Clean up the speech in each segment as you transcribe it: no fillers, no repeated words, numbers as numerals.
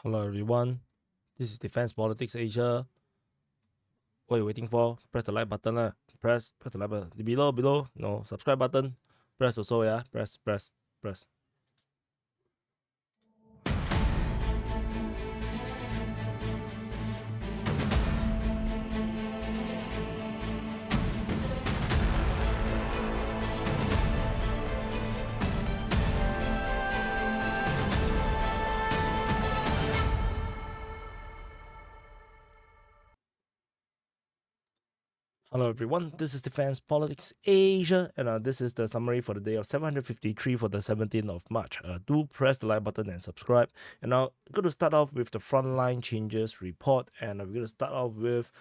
Hello everyone, this is Defense Politics Asia. What are you waiting for? Press the like button lah. Press the like button. Below. No, subscribe button. Press also, yeah. Press. Hello everyone, this is Defense Politics Asia, and this is the summary for the day of 753 for the 17th of March. Do press the like button and subscribe. And now, I'm going to start off with the frontline changes report, and we're going to start off with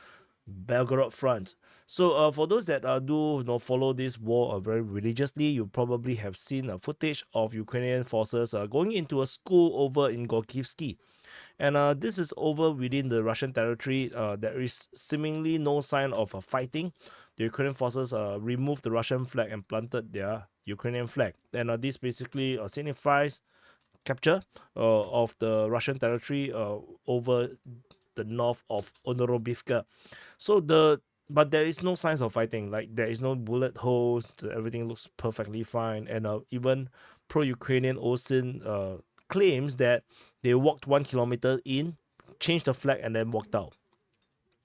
Belgorod Front. So for those that do follow this war very religiously, you probably have seen footage of Ukrainian forces going into a school over in Gorkovskii. And this is over within the Russian territory. There is seemingly no sign of fighting. The Ukrainian forces removed the Russian flag and planted their Ukrainian flag. And this basically signifies capture of the Russian territory over the north of Orlivka. But there is no signs of fighting. Like, there is no bullet holes. Everything looks perfectly fine. And even pro-Ukrainian OSIN claims that they walked 1 kilometer in, changed the flag, and then walked out.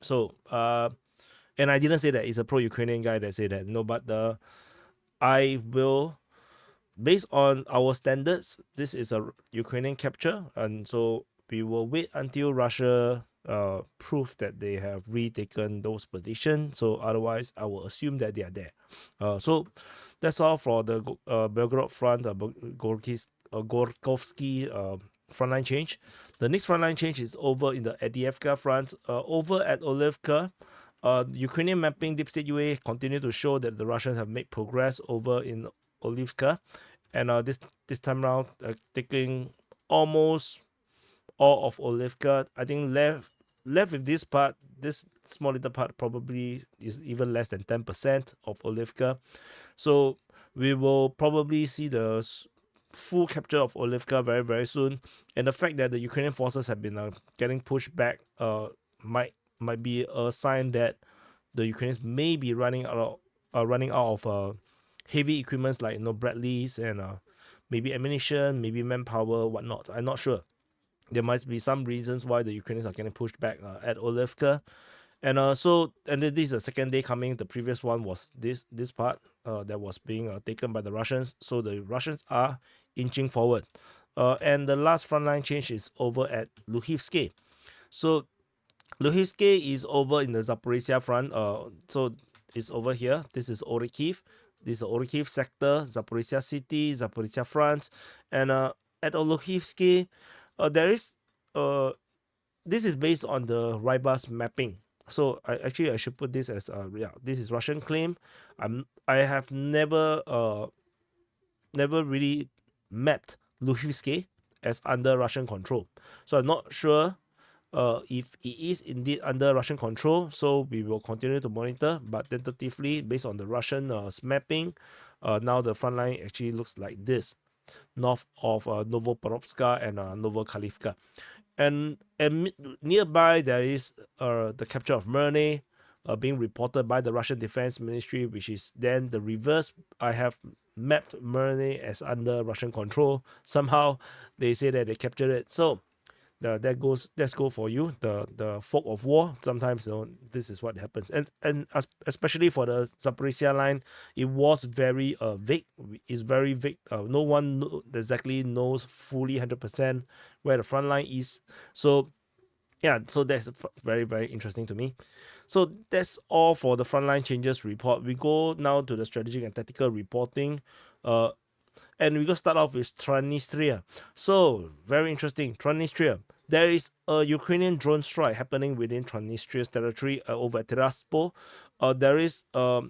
So, and I didn't say that. It's a pro-Ukrainian guy that said that. No, but I will, based on our standards, this is a Ukrainian capture, and so we will wait until Russia prove that they have retaken those positions. So otherwise, I will assume that they are there. So that's all for the Belgorod Front, Gorkovskii frontline change. The next frontline change is over in the Avdiivka Front. Over at Orlivka, Ukrainian mapping Deep State UA continue to show that the Russians have made progress over in Orlivka, and this time around taking almost all of Orlivka. I think left with this part, this small little part probably is even less than 10% of Orlivka. So we will probably see the full capture of Orlivka very, very soon. And the fact that the Ukrainian forces have been getting pushed back might be a sign that the Ukrainians may be running out of heavy equipments like Bradleys and maybe ammunition, maybe manpower, whatnot. I'm not sure. There might be some reasons why the Ukrainians are getting pushed back at Orlivka. And this is the second day coming. The previous one was this part that was being taken by the Russians. So the Russians are inching forward. And the last frontline change is over at Luhivske. So Luhivske is over in the Zaporizhzhia Front. So it's over here. This is Orlivka. This is the Orlivka sector, Zaporizhzhia City, Zaporizhzhia Front. And at Luhivske, there is this is based on the Rybas mapping. So I should put this as this is Russian claim. I have never really mapped Luhivske as under Russian control. So I'm not sure if it is indeed under Russian control. So we will continue to monitor, but tentatively based on the Russian mapping, now the front line actually looks like this, north of Novoporovska and Novokhalivka. And nearby there is the capture of Myrne being reported by the Russian Defense Ministry, which is then the reverse. I have mapped Myrne as under Russian control. Somehow they say that they captured it. So that's go for you. The fog of war. Sometimes this is what happens, and especially for the Zaporizhzhia line, it was very vague. It's very vague. No one exactly knows fully 100% where the front line is. So yeah, so that's very, very interesting to me. So that's all for the frontline changes report. We go now to the strategic and tactical reporting. And we're going to start off with Transnistria. So, very interesting. Transnistria. There is a Ukrainian drone strike happening within Transnistria's territory over at Tiraspol. There is a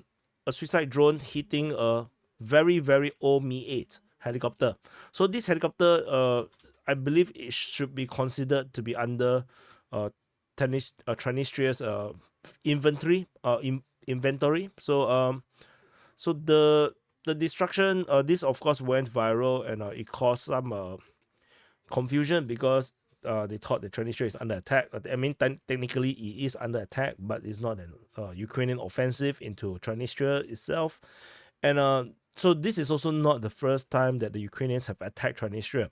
suicide drone hitting a very, very old Mi-8 helicopter. So, this helicopter, I believe it should be considered to be under Transnistria's inventory. So the destruction, this of course went viral, and it caused some confusion because they thought that Transnistria is under attack. I mean, technically it is under attack, but it's not an Ukrainian offensive into Transnistria itself. And so this is also not the first time that the Ukrainians have attacked Transnistria.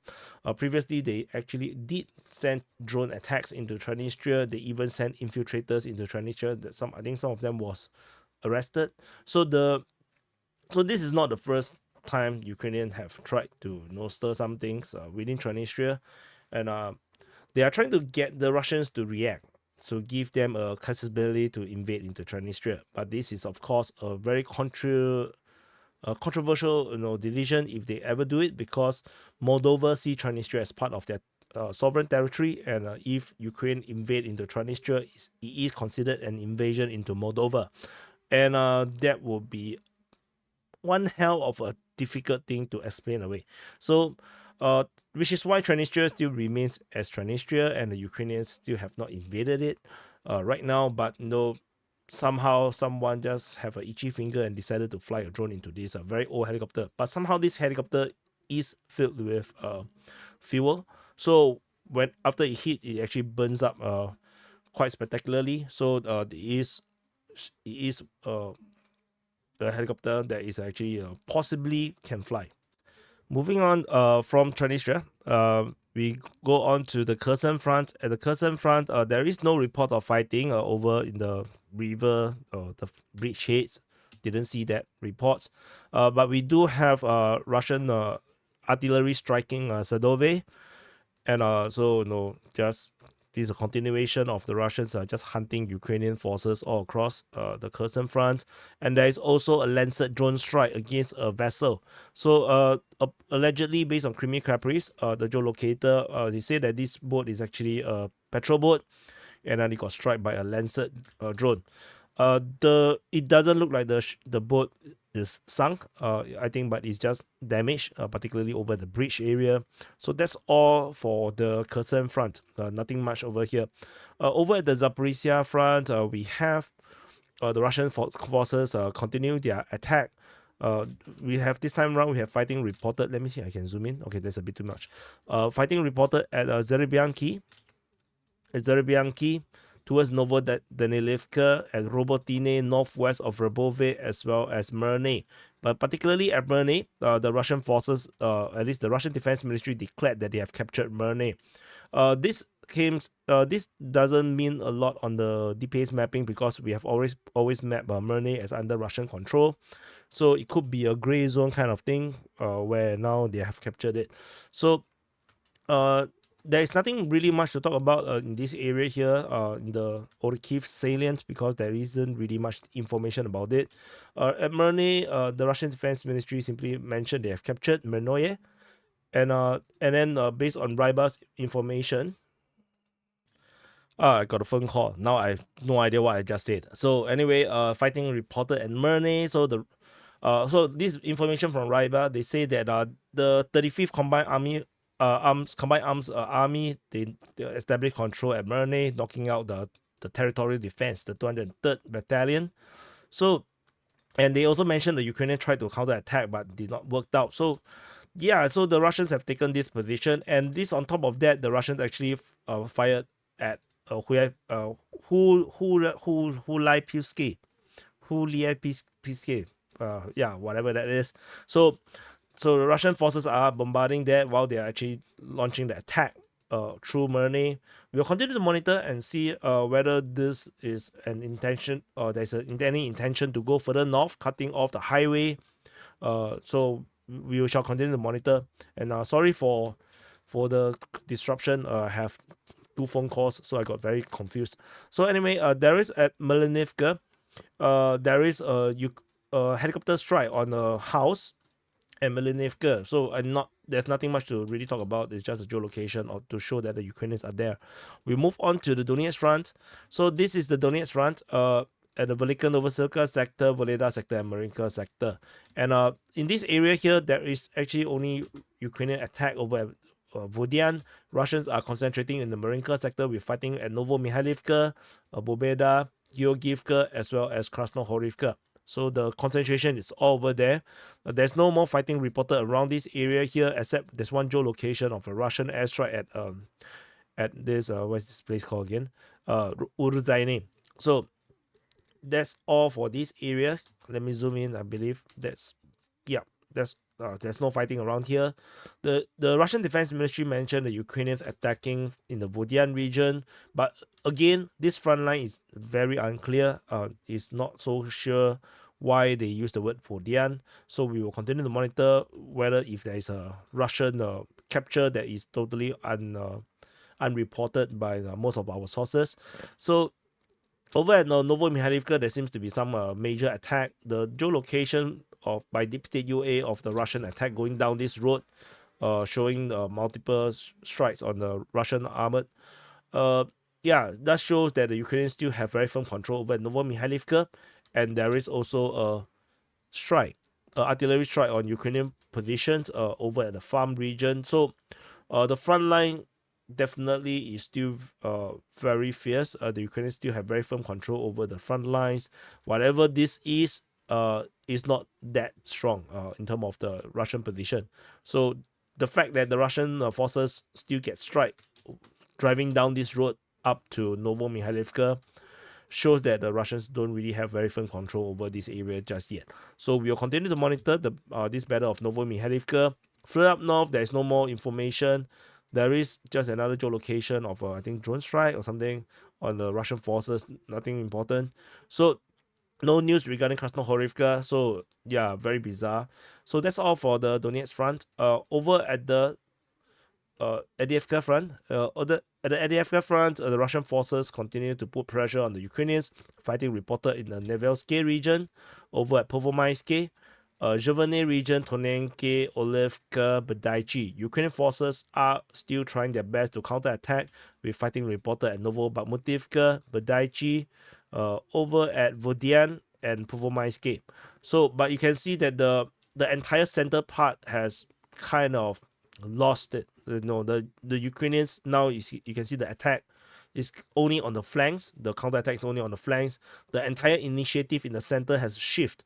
Previously, they actually did send drone attacks into Transnistria. They even sent infiltrators into Transnistria. I think some of them was arrested. So this is not the first time Ukrainians have tried to stir some things within Transnistria, and they are trying to get the Russians to react, to give them a capability to invade into Transnistria. But this is of course a very controversial decision if they ever do it, because Moldova see Transnistria as part of their sovereign territory, and if Ukraine invade into Transnistria, it is considered an invasion into Moldova, and that would be one hell of a difficult thing to explain away. So which is why Transnistria still remains as Transnistria, and the Ukrainians still have not invaded it right now. But somehow someone just have an itchy finger and decided to fly a drone into this very old helicopter. But somehow this helicopter is filled with fuel. So after it hit, it actually burns up quite spectacularly. So it is a helicopter that is actually possibly can fly. Moving on from Transnistria, we go on to the Kherson Front. At the Kherson Front, there is no report of fighting over in the river or the bridgeheads. Didn't see that reports. But we do have Russian artillery striking Sadove. And just this is a continuation of the Russians just hunting Ukrainian forces all across the Kherson Front. And there is also a Lancet drone strike against a vessel. So allegedly, based on Kreminna Caprice, the geolocator, they say that this boat is actually a patrol boat, and then it got struck by a Lancet drone. It doesn't look like the boat is sunk, I think, but it's just damaged, particularly over the bridge area. So that's all for the Kherson Front. Nothing much over here. Over at the Zaporizhzhia Front, we have the Russian forces continue their attack. We have this time around, we have fighting reported. Let me see, I can zoom in. Okay, that's a bit too much. Fighting reported at Zaporizhzhia towards Novodanilivka and Robotine, northwest of Rabove, as well as Myrne. But particularly at Myrne, the Russian forces, at least the Russian Defense Ministry, declared that they have captured Myrne. This doesn't mean a lot on the DPA's mapping, because we have always mapped Myrne as under Russian control. So it could be a gray zone kind of thing, where now they have captured it. So there is nothing really much to talk about in this area here, in the Orlivka salient, because there isn't really much information about it. At Myrne, the Russian Defense Ministry simply mentioned they have captured Myrne, and then based on Ryba's information, I got a phone call. Now I have no idea what I just said. So anyway, fighting reported at Myrne. So this information from Ryba, they say that the 35th Combined Army Army, they established control at Myrne, knocking out the territorial defense, the 203rd Battalion. So, and they also mentioned the Ukrainians tried to counterattack but did not work out. So yeah, so the Russians have taken this position, and this on top of that, the Russians actually fired at Luhivske, whatever that is. So the Russian forces are bombarding that while they are actually launching the attack through Myrne. We'll continue to monitor and see whether this is an intention, or there's any intention to go further north, cutting off the highway. So we shall continue to monitor. And sorry for the disruption. I have 2 phone calls, so I got very confused. So anyway, there is at Melnivka, there is a helicopter strike on a house and Melnivka. So there's nothing much to really talk about. It's just a geolocation or to show that the Ukrainians are there. We move on to the Donetsk Front. So this is the Donetsk Front at the Velika Novosilka sector, Voleda sector, and Marinka sector. And in this area here, there is actually only Ukrainian attack over at Vodian. Russians are concentrating in the Marinka sector with fighting at Novomihailivka, Bobeda, Georgievka, as well as Krasnohorivka. So the concentration is all over there. There's no more fighting reported around this area here, except there's one geolocation of a Russian airstrike at this what's this place called again? Urzaine. So that's all for this area. Let me zoom in. I believe that's yeah. There's no fighting around here. The Russian Defense Ministry mentioned the Ukrainians attacking in the Vodian region, but again, this front line is very unclear. It's not so sure why they use the word Vodian. So we will continue to monitor whether if there is a Russian capture that is totally unreported by most of our sources. So over at Novomihailivka, there seems to be some major attack. The geolocation of by Deep State UA of the Russian attack going down this road, showing multiple strikes on the Russian armored. That shows that the Ukrainians still have very firm control over Novomihailivka, and there is also a strike, artillery strike on Ukrainian positions over at the farm region. So the front line definitely is still very fierce. The Ukrainians still have very firm control over the front lines. Whatever this is not that strong in terms of the Russian position. So the fact that the Russian forces still get strike driving down this road up to Novomihailivka shows that the Russians don't really have very firm control over this area just yet. So we will continue to monitor the this battle of Novomihailivka. Further up north, there is no more information. There is just another geolocation of I think drone strike or something on the Russian forces. Nothing important. So no news regarding Krasnohorivka. So yeah, very bizarre. That's all for the Donetsk front. Over at the Avdiivka Front. At the Avdiivka Front, the Russian forces continue to put pressure on the Ukrainians. Fighting reported in the Nevelske region. Over at Povomaisky, Zhevene region, Tonenke, Orlivka, Bedaichi. Ukrainian forces are still trying their best to counterattack, with fighting reported at Novobakhmutivka, Bedaichi, over at Vodian and Povomaisky. So, but you can see that the entire center part has kind of lost it. The Ukrainians now, you can see the attack is only on the flanks. The counterattack is only on the flanks. The entire initiative in the center has shifted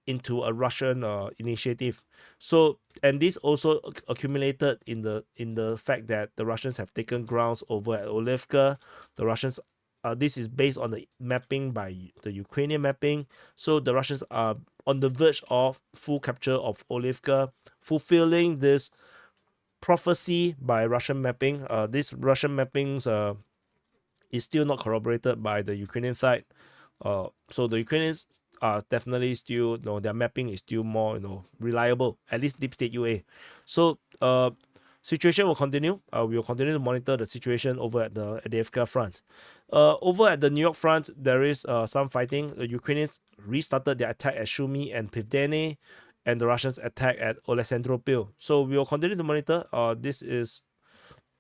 into a Russian initiative. So, and this also accumulated in the fact that the Russians have taken grounds over at Orlivka. The Russians, this is based on the mapping by the Ukrainian mapping. So the Russians are on the verge of full capture of Orlivka, fulfilling this prophecy by Russian mapping. This Russian mappings is still not corroborated by the Ukrainian side. So the Ukrainians are definitely still, their mapping is still more, reliable, at least Deep State UA. So situation will continue. We will continue to monitor the situation over at the Avdiivka Front. Over at the Niu-York Front, there is some fighting. The Ukrainians restarted their attack at Sumy and Pivdene, and the Russians attack at Oleksandropil. So we will continue to monitor. This is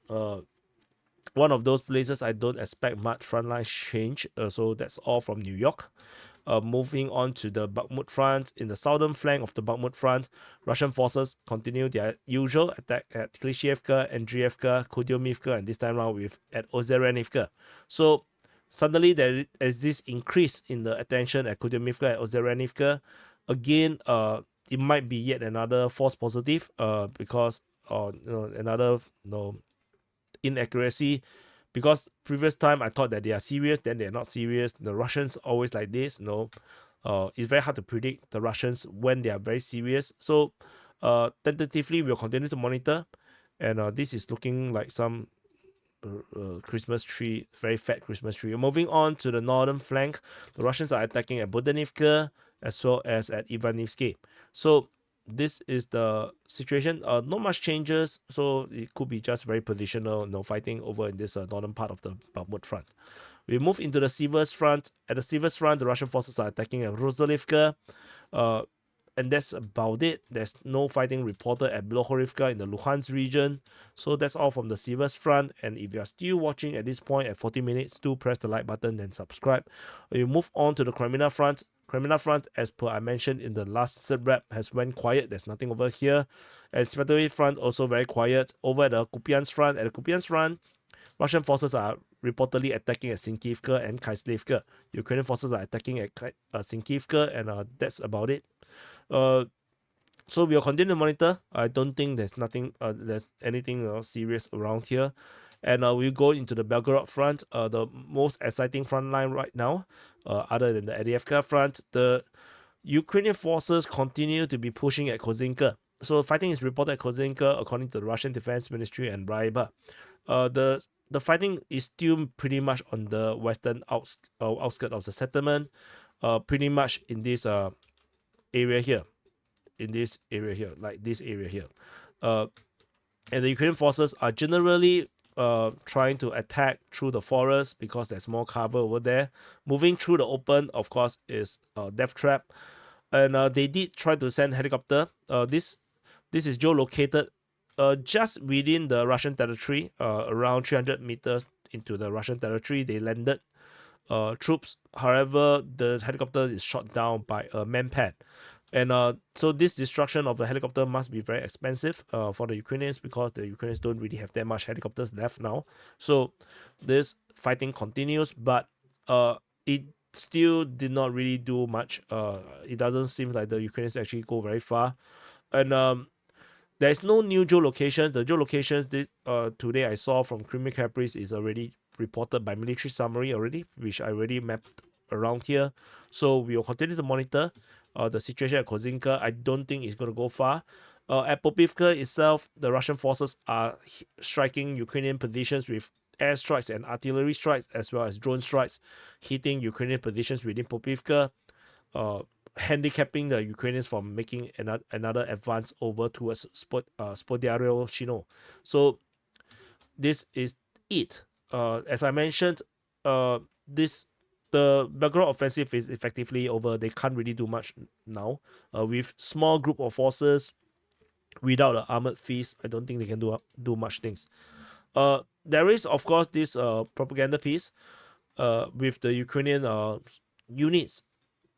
one of those places I don't expect much frontline change. So that's all from New York. Moving on to the Bakhmut Front. In the southern flank of the Bakhmut Front, Russian forces continue their usual attack at Klishchiivka, Andriivka, Kudyumivka, and this time around at Ozeranivka. So suddenly there is this increase in the attention at Kudyumivka and Ozeranivka. Again, it might be yet another false positive because another inaccuracy, because previous time I thought that they are serious, then they're not serious. The Russians always like this. It's very hard to predict the Russians when they are very serious. So tentatively we'll continue to monitor, and this is looking like some Christmas tree, very fat Christmas tree. Moving on to the northern flank, the Russians are attacking at Bodanivka as well as at Ivanivsky. So this is the situation. Not much changes, so it could be just very positional, fighting over in this northern part of the Bakhmut front. We move into the Siversk Front. At the Siversk Front, the Russian forces are attacking at Rozdolivka, and that's about it. There's no fighting reported at Belgorod in the Luhansk region. So that's all from the Siversk Front. And if you are still watching at this point at 40 minutes, do press the like button and subscribe. We move on to the Kreminna Front. Kreminna Front, as per I mentioned in the last SITREP, has went quiet. There's nothing over here. And Zaporizhzhia Front also very quiet. Over at the Kupyansk Front, Russian forces are reportedly attacking at Sinkivka and Kaislivka. Ukrainian forces are attacking at Sinkivka, and that's about it. So we'll continue to monitor. I don't think there's anything serious around here. And we go into the Belgorod Front, the most exciting front line right now, other than the Avdiivka Front. The Ukrainian forces continue to be pushing at Kozinka. So fighting is reported at Kozinka, according to the Russian Defense Ministry and Braiba. The fighting is still pretty much on the western outskirts of the settlement, pretty much in this area here, like this area here. And the Ukrainian forces are generally trying to attack through the forest because there's more cover over there. Moving through the open, of course, is a death trap. And they did try to send helicopter. This is geolocated just within the Russian territory, around 300 meters into the Russian territory. They landed troops. However, the helicopter is shot down by a manpad. And so this destruction of the helicopter must be very expensive for the Ukrainians, because the Ukrainians don't really have that much helicopters left now. So this fighting continues, but it still did not really do much. It doesn't seem like the Ukrainians actually go very far. And there's no new geolocation. The geolocations today I saw from Kreminna Caprice is already reported by military summary already, which I already mapped around here. So we will continue to monitor the situation at Kozinka. I don't think it's going to go far. At Popivka itself, the Russian forces are striking Ukrainian positions with airstrikes and artillery strikes, as well as drone strikes, hitting Ukrainian positions within Popivka, handicapping the Ukrainians from making another advance over towards Spodyario Shino. So this is it. As I mentioned, the Belgorod offensive is effectively over. They can't really do much now. With small group of forces, without an armored feast, I don't think they can do much things. There is, of course, this propaganda piece with the Ukrainian units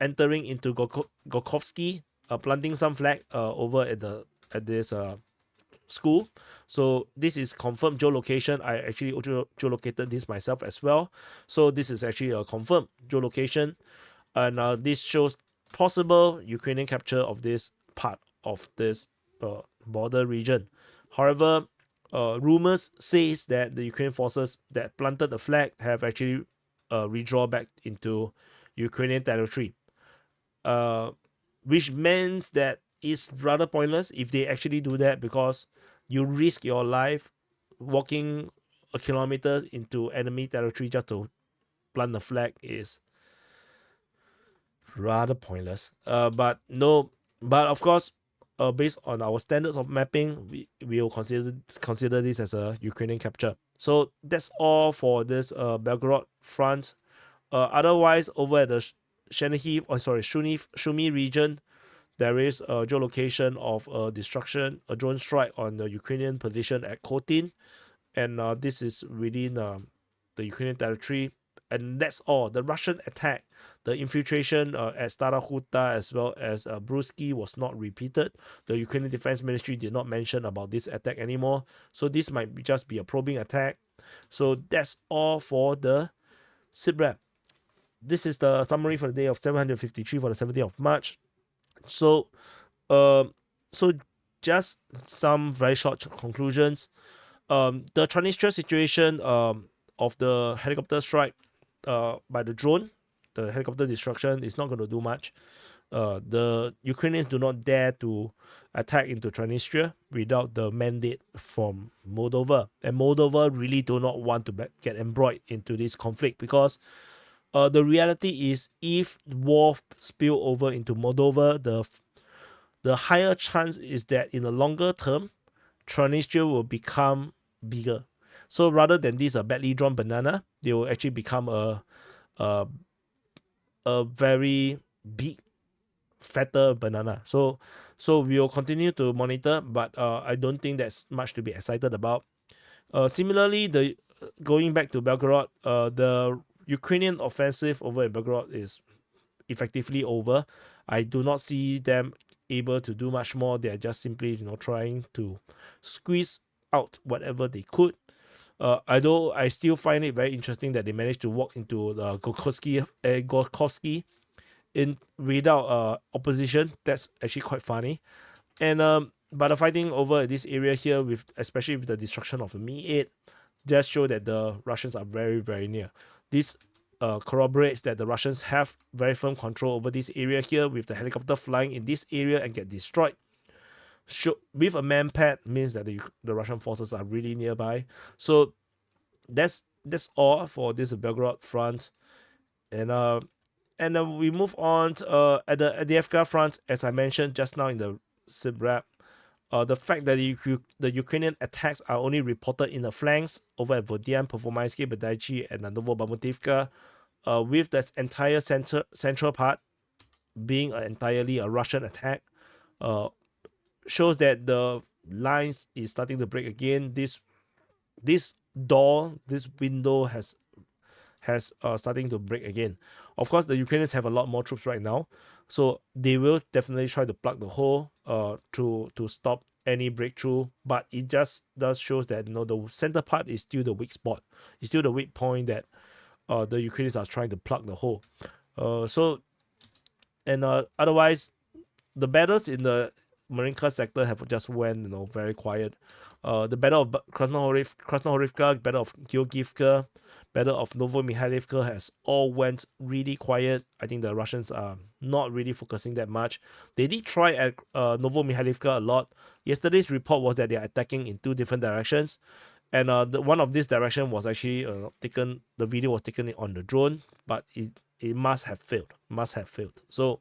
entering into Gorkovskii, planting some flag over at this school. So this is confirmed geolocation. I actually geolocated this myself as well. So this is actually a confirmed geolocation, and this shows possible Ukrainian capture of this part of this border region. However, rumors says that the Ukrainian forces that planted the flag have actually withdrawn back into Ukrainian territory, which means that it's rather pointless if they actually do that, because you risk your life walking a kilometer into enemy territory just to plant the flag is rather pointless. But of course, based on our standards of mapping, we will consider this as a Ukrainian capture. So that's all for this Belgorod Front. Otherwise, over at the Sumy region, there is a geolocation of a drone strike on the Ukrainian position at Khotin, and this is within the Ukrainian territory. And that's all. The Russian attack, the infiltration at Stara Huta as well as Brusky was not repeated. The Ukrainian Defense Ministry did not mention about this attack anymore. So this might just be a probing attack. So that's all for the SITREP. This is the summary for the day of 753 for the 17th of March. So, just some very short conclusions. The Transnistria situation of the helicopter strike by the drone, the helicopter destruction is not going to do much. The Ukrainians do not dare to attack into Transnistria without the mandate from Moldova, and Moldova really do not want to get embroiled into this conflict, because the reality is, if war spill over into Moldova, the higher chance is that in the longer term, Transnistria will become bigger. So rather than this a badly drawn banana, they will actually become a very big, fatter banana. So we will continue to monitor, but I don't think that's much to be excited about. Similarly, going back to Belgorod, the Ukrainian offensive over in Belgorod is effectively over. I do not see them able to do much more. They are just simply, trying to squeeze out whatever they could. Although I still find it very interesting that they managed to walk into the Gorkovskii in without opposition. That's actually quite funny. And but the fighting over this area here, especially with the destruction of the Mi-8, just show that the Russians are very, very near. This corroborates that the Russians have very firm control over this area here, with the helicopter flying in this area and get destroyed. With a man-pad means that the Russian forces are really nearby. So that's all for this Belgorod Front. And we move on to, at the Avdiivka Front, as I mentioned just now in the SITREP. The fact that the Ukrainian attacks are only reported in the flanks over at Vodian, Performansky, Badaichi, and Novobakhmutivka, with that entire central part being entirely a Russian attack, shows that the lines is starting to break again. This window has starting to break again. Of course, the Ukrainians have a lot more troops right now, so they will definitely try to plug the hole to stop any breakthrough. But it just does shows that the center part is still the weak spot. It's still the weak point that the Ukrainians are trying to plug the hole. Otherwise, the battles in the Marinka sector have just went very quiet. The battle of Krasnohorivka, battle of Georgievka, battle of Novomihailivka has all went really quiet. I think the Russians are not really focusing that much. They did try at Novomihailivka a lot. Yesterday's report was that they are attacking in 2 different directions, and one of this direction was actually taken. The video was taken on the drone, but it must have failed. So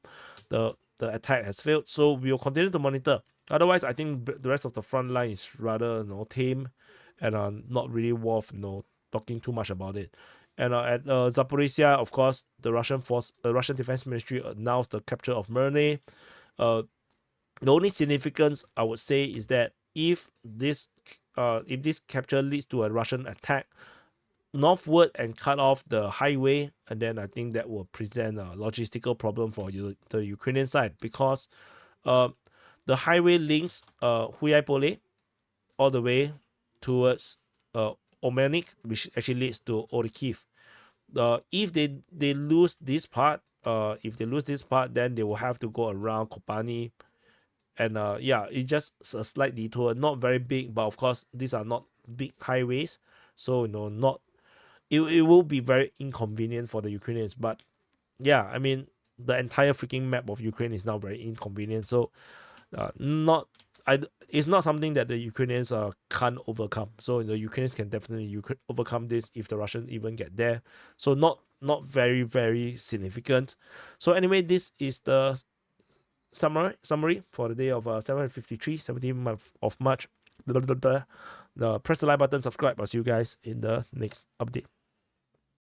the attack has failed. So we will continue to monitor. Otherwise, I think the rest of the front line is rather tame, and not really worth talking too much about it. And at Zaporizhzhia, of course, the Russian Defense Ministry announced the capture of Myrne. The only significance I would say is that if this capture leads to a Russian attack northward and cut off the highway, and then I think that will present a logistical problem for the Ukrainian side, because the highway links Huyaipole all the way towards Omelnik, which actually leads to Orlivka. If they lose this part, then they will have to go around Kopani, and it's just a slight detour, not very big, but of course these are not big highways, so it will be very inconvenient for the Ukrainians. But yeah, I mean, the entire freaking map of Ukraine is now very inconvenient. So it's not something that the Ukrainians can't overcome. So the Ukrainians can definitely overcome this if the Russians even get there. So not very, very significant. So anyway, this is the summary for the day of 753, 17th of March. Press the like button, subscribe. I'll see you guys in the next update.